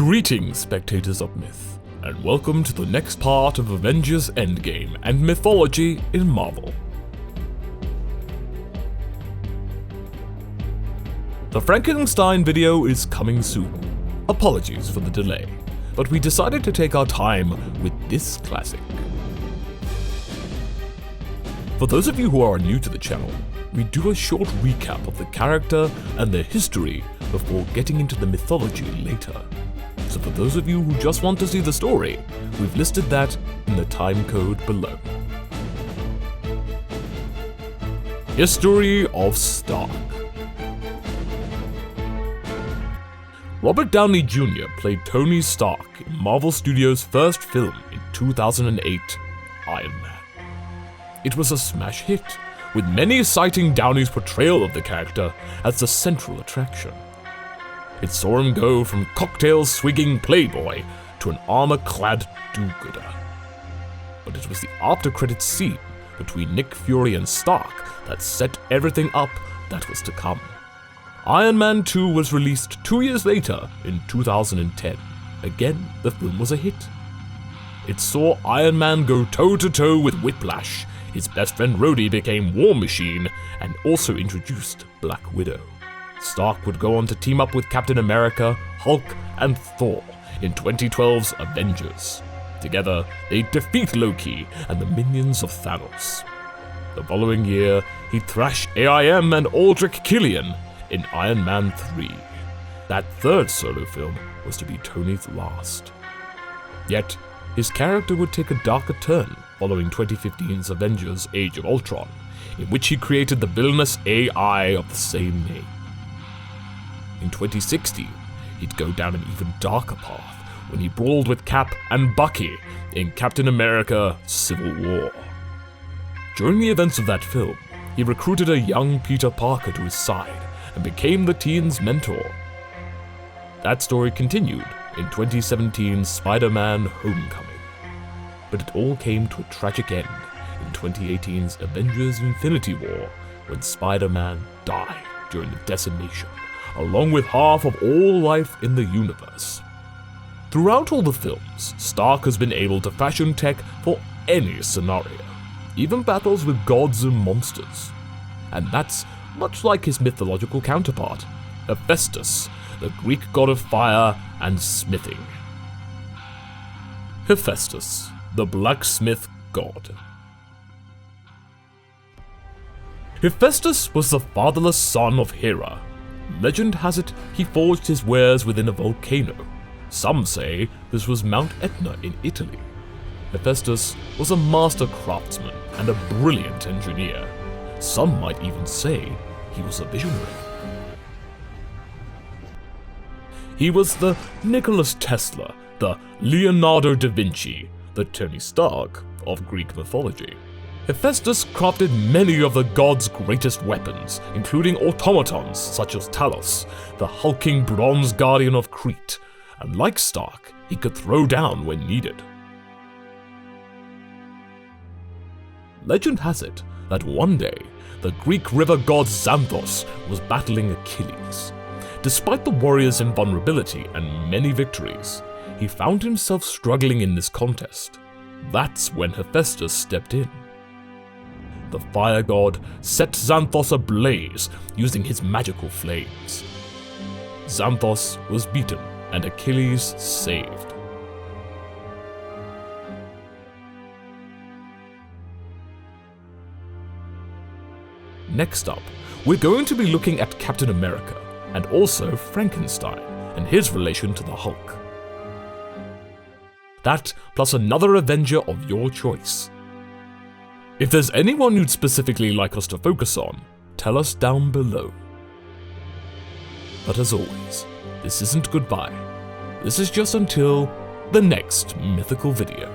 Greetings, spectators of myth, and welcome to the next part of Avengers Endgame and mythology in Marvel. The Frankenstein video is coming soon. Apologies for the delay, but we decided to take our time with this classic. For those of you who are new to the channel, we do a short recap of the character and their history before getting into the mythology later. So for those of you who just want to see the story, we've listed that in the time code below. History of Stark. Robert Downey Jr. played Tony Stark in Marvel Studios' first film in 2008, Iron Man. It was a smash hit, with many citing Downey's portrayal of the character as the central attraction. It saw him go from cocktail-swigging playboy to an armor-clad do-gooder. But it was the after-credits scene between Nick Fury and Stark that set everything up that was to come. Iron Man 2 was released 2 years later in 2010. Again, the film was a hit. It saw Iron Man go toe-to-toe with Whiplash, his best friend Rhodey became War Machine, and also introduced Black Widow. Stark would go on to team up with Captain America, Hulk, and Thor in 2012's Avengers. Together, they defeat Loki and the minions of Thanos. The following year, he thrashed AIM and Aldrich Killian in Iron Man 3. That third solo film was to be Tony's last. Yet, his character would take a darker turn following 2015's Avengers Age of Ultron, in which he created the villainous AI of the same name. In 2016, he'd go down an even darker path when he brawled with Cap and Bucky in Captain America: Civil War. During the events of that film, he recruited a young Peter Parker to his side and became the teen's mentor. That story continued in 2017's Spider-Man: Homecoming. But it all came to a tragic end in 2018's Avengers: Infinity War, when Spider-Man died during the decimation, along with half of all life in the universe. Throughout all the films, Stark has been able to fashion tech for any scenario, even battles with gods and monsters. And that's much like his mythological counterpart, Hephaestus, the Greek god of fire and smithing. Hephaestus, the blacksmith god. Hephaestus was the fatherless son of Hera. Legend has it he forged his wares within a volcano. Some say this was Mount Etna in Italy. Hephaestus was a master craftsman and a brilliant engineer. Some might even say he was a visionary. He was the Nikola Tesla, the Leonardo da Vinci, the Tony Stark of Greek mythology. Hephaestus crafted many of the gods' greatest weapons, including automatons such as Talos, the hulking bronze guardian of Crete, and like Stark, he could throw down when needed. Legend has it that one day, the Greek river god Xanthos was battling Achilles. Despite the warrior's invulnerability and many victories, he found himself struggling in this contest. That's when Hephaestus stepped in. The fire god set Xanthos ablaze using his magical flames. Xanthos was beaten and Achilles saved. Next up, we're going to be looking at Captain America and also Frankenstein and his relation to the Hulk. That plus another Avenger of your choice. If there's anyone you'd specifically like us to focus on, tell us down below. But as always, this isn't goodbye. This is just until the next mythical video.